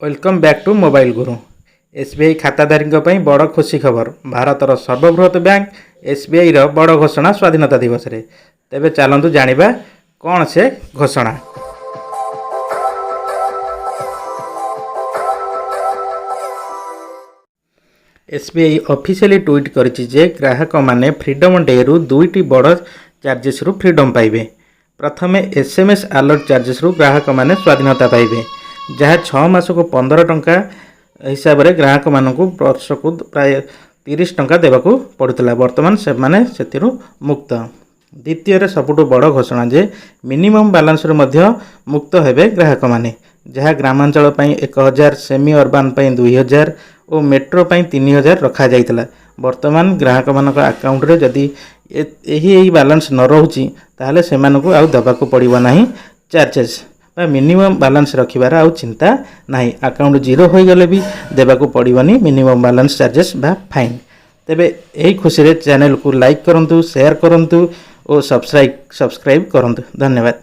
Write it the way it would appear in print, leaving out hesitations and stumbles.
Welcome back to mobile Guru. SBI खाताधारी बड़ खुशी खबर। भारतर सर्वबृहत बैंक एसबीआई बड़ घोषणा स्वाधीनता दिवस रे। तेबे चलतु जानिबा कौन से घोषणा। एसबीआई ऑफिशियली ट्वीट करिछि जे ग्राहक माने फ्रीडम डे रु दुईटी बड़ चार्जेस रु फ्रीडम पाइबे। प्रथमे एसएमएस अलर्ट चार्जेस रु ग्राहक माने स्वाधीनता पाइबे, जहाँ 6 मास को 15 टंका हिसाब से ग्राहक मानक वर्ष को प्राय 30 टंका देवाक पड़ूला। बर्तमान से माने सेतिरु मुक्त। द्वितीय सबुठ बड़ घोषणा जे मिनिमम बैलेंस मुक्त हेबे ग्राहक माने, जहाँ ग्रामांचल 1000, सेमी अर्बान 2000 और मेट्रो 3000 रखा जाइतला। वर्तमान ग्राहक मानक अकाउंट रे जदि यही बैलेंस न रोची ताहले सेमानकु आउ दबाकु पड़िबो नाही चार्जेस। मिनिमम बैलेंस रखिबार आउ चिंता नहीं। अकाउंट जीरो हो गले भी देबाकू पड़िबनी मिनिमम बैलेंस चार्जेस बा फाइन। तेबे यही खुशी रे चैनल को लाइक करंतु, शेयर करंतु और सब्सक्राइब करंतु। धन्यवाद।